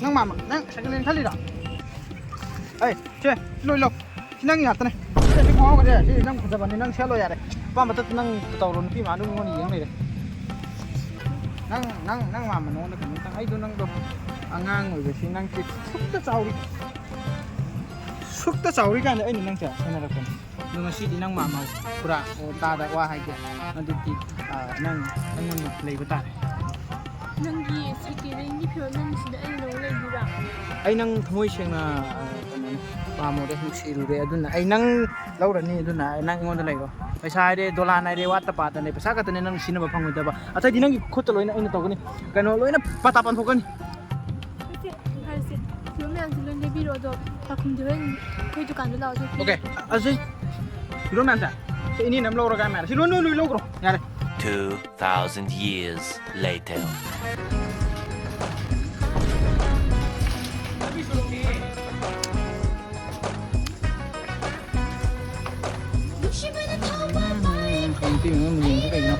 nang mama nang second hand khali da ai che loi lo nang ya ta ne che ko ga de nang khada ban nang selo ya de pa ma ta nang taw ron pi ma nu ngon yeng le de nang mama no na kan tang ai do nang do angang oi si nang ki sukta chauri kan ai nang cha sana ra kan nung si di nang mama pura ta da wa hai ke nang di nang ngon lei ba ta nanggi second ni pyo nang sida ai no lei dura ai nang thamoi sengna ba mo de si ru de aduna ai nang laurani aduna nang ngon da lei go paisa de dola nai de wa ta pa ta ne paisa ka ta ne nang sin ba phang da ba athai di nang ki khot loina ai na to gani kano loina pata pan thokani pyo myang si lon de bi ro do ta khum de koi dukan da lao de okay asai ro man sa se ini nam lo ra ga ma si lo no lo gro ya de 2,000 years later. Không tiêu nữa mình cái gì nó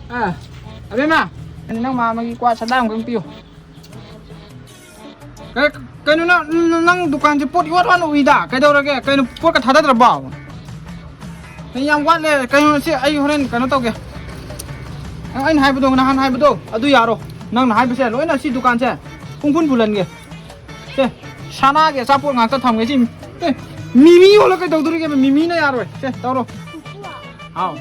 à mà anh nang mà mày qua sẵn đang không tiêu cái nó nang dukan chỉ pot iwat wan uida cái đâu ra cái nó pot cái thada terbawa cái yang wat le cái nó si ai horen cái nó tau ke anh hai betul nahan hai betul adu yaro nang hai bese loi na si dukan che pungpun bulan ke che sana ke sapot ngak ta tham ke si mimi hola cái đầu cái mimi na yaro che tau ro ao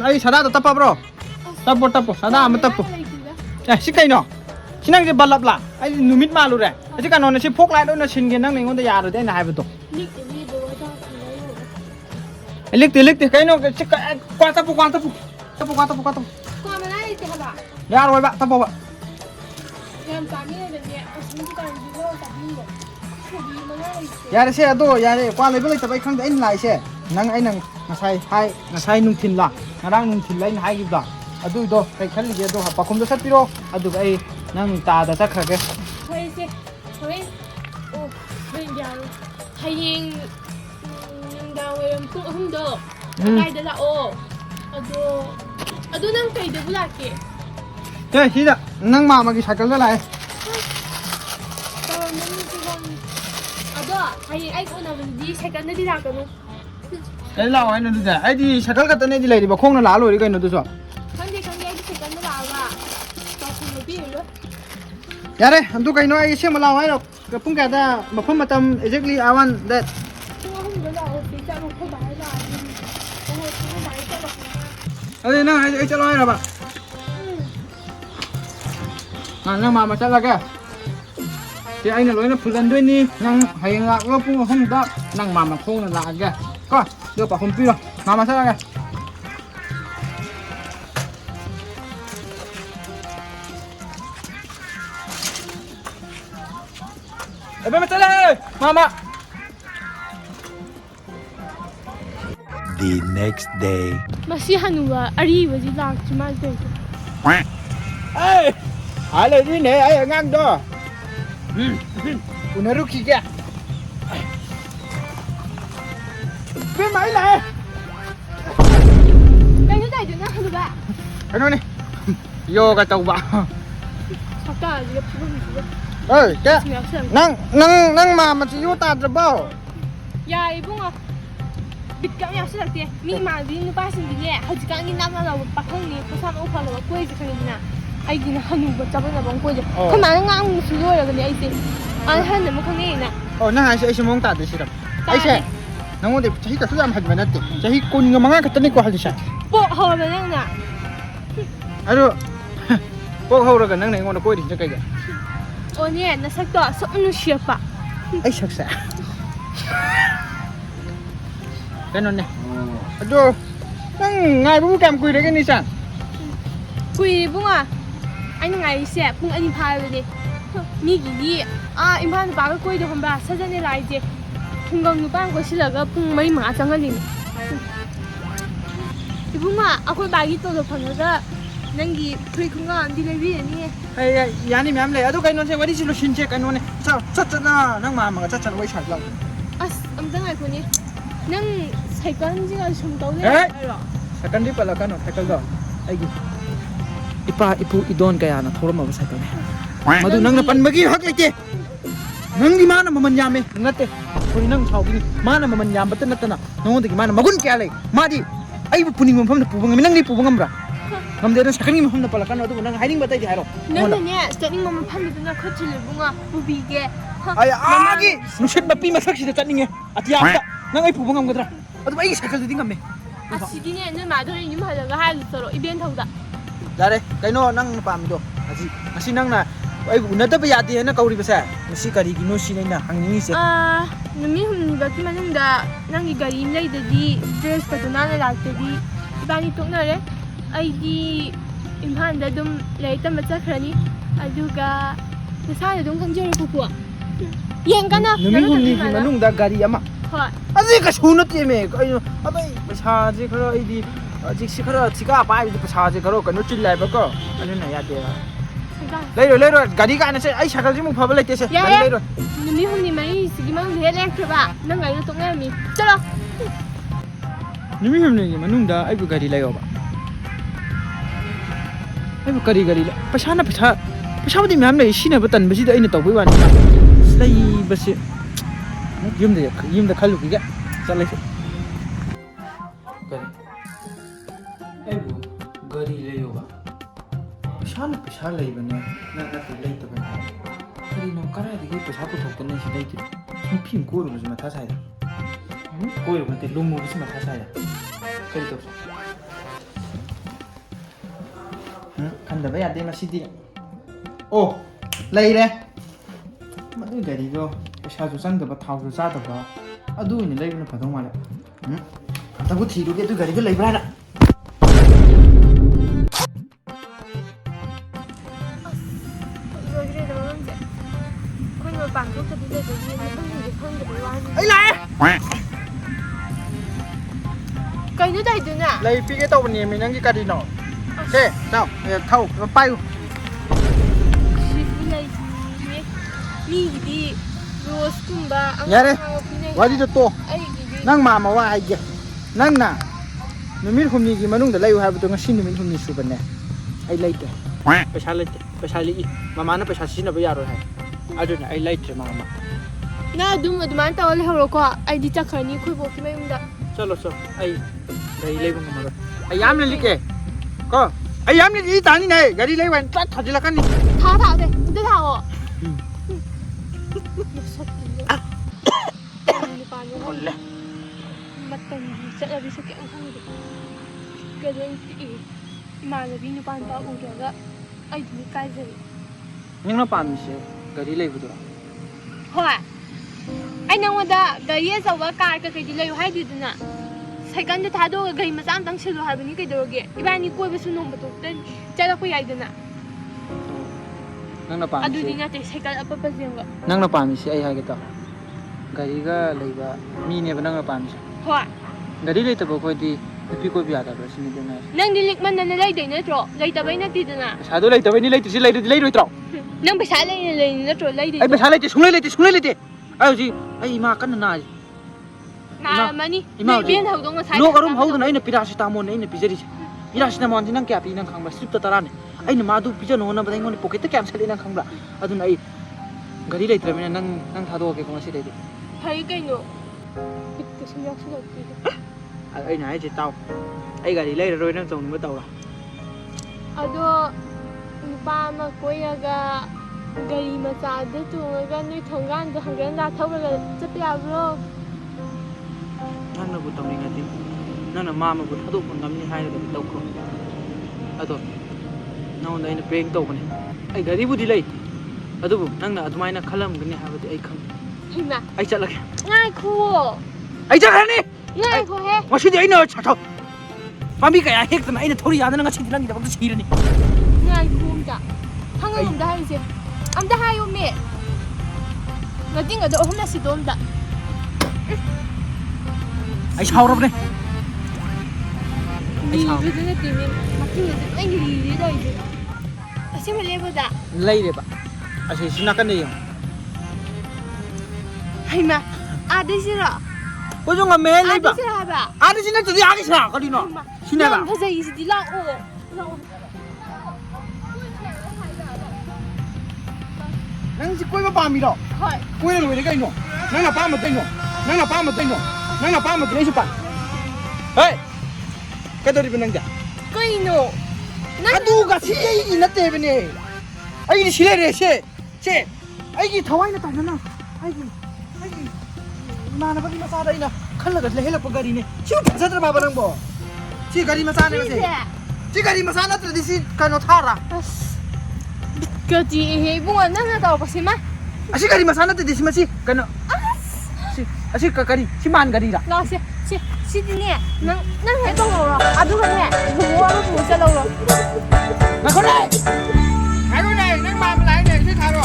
ai sada ta tapa bro tapo sada ma tapo si kai no sinang je balap la ai numit ma lu re ai ka no na si phok lai do na sin ge nang nei ngon da ya ro de na hai bu to lik te kai no si kwa tapo kwa ma nai te ha ba ya ro ba tapo ba yam pa ni de ne asin dukan ji lo ta bi lo bi ma nai ya de se do ya de kwa lai ba lai ta bai khang ai lai se nang ai nang ngasai nung thin la ngarang nung thin lai hai gi da adu do kai khal ge do pa khum do sat piro adu ai nang ta da ta kha ge hoi se hoi o ben ya haying da we pu hum do kai da la o adu nang kai de bula ke ke hi da nang ma gi cycle da lai to nang ji gon adu haying ai ko na di cycle na di la ka no ai lao ai no du da ai di cycle ka ta ne di lai di ba khong na la lo ri kai no du so yare antu kai no ai se ma lao ai ro ka pung ka da ma pham ma tam exactly I want that ai na ai chalo ai ra ba nang ma chat la ka ti ai na loi na phulan doi ni nang hai ngak lo pung hom da nang ma khong na la ga ko do pa hom pi ro ma chat la ka Mama. The next day. Masi hanuwa ariba ji lak chuma de. Hey, ale di ne ai ngang do. Unaruki ga. Be mai la. Kai nu dai de na hanuwa. Kai no ni. Yo ka tau ba. Saka ji phu ji. Ơi, cái nang mà chỉ vô tạt rồi bao. Ya ibu ngah. Bit kau yang sudah tiap. Ni mah di nupa sendiri. Haji kau ni nama lalu pakai ni pesan upah lalu kue je kau ni na. Ai gina hanu bercapai na bang kue je. Kau mana ngang sudah ya kan ni ai sih. Ai han nama kau ni na. Oh, nang ai sih mong tạt sih dah. Ai sih. Nang mau deh cahik tu jam hajman nanti. Cahik kun ngamanga kata ni kau hal sih. Po hawa nang na. Aduh. Po hawa kan nang neng mau kue di cakap je. Oh ni na sakto so anu siapa? Ai saksa. Kan ni. Aduh. Nang ngai bu kam kui deh ni san. Kui bunga. Anh ngai se pung anh phai le ni. Mi gi ni imhan ba ga koi de hom ba sajane lai je. Thungam nu bang ko silaga pung mai ma changal ni. Ibunga, ako bagi to panaga nangi free kunga andi lebi ni. Hey, yani ma'am le. Ado kaino se wadi silo shinche kaino ne. Chat na nang mama ga chat wai chat lang. As amdang ai ko ni. Nang cycle ji ga sum tau le. Second di pala kano cycle do. Ai gi. Ipa ipu idon kaya na thoram ba cycle ne. Madu nang na pan magi hak leke. Nang di mana maman yame ngate. Kuni nang chau gi mana maman yam bat na tana. Nong di mana magun kya le. Madi ai bu puning mom pham na pubang nang ni pubang amra. Ngamde na second mom pham na pala kano adu nang hiding batai di haro. Nang ne starting mom pham ni na khot chile bunga ubi ge. Ay agi nusit bapi masak sida taninge. Ati apa nang ai pubang am gadra. Adu ai cycle di ngam me. Asigi ne na ma do ni ma da ga ha soro iben thau da. Dare kaino nang pam do. Asi nang na ai unata ba yadi na kauri basa. Masi kari gi no si na hangni se. Numi humni ba ki manung da nang gi gari lai da di dress ka do na la te di ibani tok na re. Ai di imhan da dum lai ta ma chakhrani aduga nasa da dum kanjere ku ku. Yang kana Numi humni gi manung da gari ama. Hoi. Aji ka shuna te me kaino abai pasa je khara ai di aji si khara thika ba ai pasa je kharo kanu chil lai ba ko anu na yade ba. Leiro gari ka na se ai cycle ji mu phaba lai te se gari leiro. Numi humni mai sigi mang le lek ba nang ai tok na mi. Chalo. Numi humni gi manung da ai bu gari lai ba. Ai bu gari pasa na pasa ba di myam lai shi na ba tan ba ji da ai na tau bai wa ni lai ba se yum da khalu ki ga chalai se gari ai bu gari lai ba. Pesa lai bane na lai ta bane kari no kara di gi pesa ko thok ne si lai ki phim ko ru ma tha sai da ko ru ma te lumu bi ma tha sai da kari to kan da ba ya de ma si di oh lai le ma du gari go pesa ju sang da ba thau ju sa da ba adu ni lai na phadong ma le ta bu thi ru ge du gari go lai bra na ai lại Cây nó đầy nữa nè. lấy phi cái tàu này mình đang cái cà nọ thế nào thâu nó bay mi đi rose kumba nhớ đấy quá đi cho to năng mà wa ai vậy năng nè mình biết hôm nay cái mà nung để lấy hai bữa tôi xin mình hôm nay sụp nè ai lấy thế phải sai lấy mà nó phải sai xin là bây giờ rồi hay ai rồi ai lấy thế mà na dum adman ta wal hawro ko ai di chakhani khoi bo ki mayum da chalo ai gari lấy bằng mà rồi ai dám lên đi kì có ai dám lên đi tani này gari lấy bằng chắc thật là cái này tha de de tha o Oleh. Matan sa labi sa kaya ang hanggang gano'n ti imalabi ni pan ba uraga ay di kay zari nhưng nó bàn gì gari lấy vừa rồi Hoi. Ai nang wada gari sa wa kar ka kay di layo hay dito na. Sa kan da tado ga gari masam tang silo hay bani kay doroge. Iba ni ko ba sunong bato ten. Chala ko yai na. nang na bàn Adu gì di na te sa kan apa pa zenga. nang na bàn gì ai hay cái tao gari ga lấy ba mi này nang na bàn gì Hoi. gari lấy tao coi đi tapi coi biar ada sini dia nas Nang dilik man na nalay day na tro. Lay tabay na dito na. satu lấy tao ini lấy tu si lấy rồi tao Nang basa lay na tro lay day. ai besar lấy tu sungai lấy tu ayo si ai makan na nas Na mani. Ima Bien hau dong sa. lo karum hau na ina paracetamol na ina pijari paracetamol din nang kya pi nang khangba strip ta taran ai na madu pijan ho na badai ngoni pocket ta cancel nang khangba adun ai gari lấy tram nang thado ke kong si dei Hay kay no. Bit sa yak sa dito. ai na ai che tao ai gari lấy rồi nang chong ni tao la Ado nupa ma koyaga gari machada tungaga noi thongan da hanggan da thawraga chapya bro nang na bu tau ni ngati nang na ma ma bu thado ko ngam ni hai ga tau ko ado nang na ina prank tau bane ai gari bu di lai adu bu nang na adumai na khalam gani ha ba ai kham hina ai chalake ngai khu ai chakhani ngai khu he ngasi di ai na cha thau pami ka ya hek na ina thori ya na ngasi di lang di ba sirani ngai khu da hangam da hai se am da hayo me ngading ada ohna si dom da ai sao rồi này Libre na timi. Makin na ay libre daw ito. Kasi malebo da. Lay ba? Asi sinakan niyo. Hay ma. Ade sira. Ojo nga mele ba? Ade sira ba? Ade sina to agi sa kanino. Sina ba? Kasi isi di lang o. Nang si koiba pami do. Hoy. Koiba lo de kai no. Nang na pa ma tai no. Nang na pa ma tai no. Nang na pa ma tai su pa. Hey. Kadori binang ja. Kaino. Aduga si ai na te bene. Ai ni sile re se. Se. Ai gi thawai na ta na. Ai gi. Mana ba ni masada ina. Khallaga le hela pagari ne. Si phasatra baba nang bo. Si gari masana ne se. Si gari masana tra disi kano thara. Kati eh bunga na tao kasi ma. Asi gari masana te disi masi kano. Asi ka gari si man gari la. La si dine nang hai tong lo. Adu kan ne. Buwa lo bu cha lo lo. Ma ko dai. Ai ko dai nang ma lai ne si tha ro.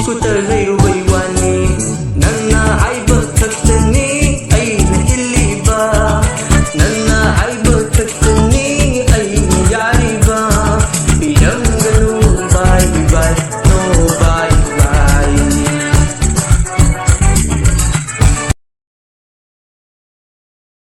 Scooter Ariba.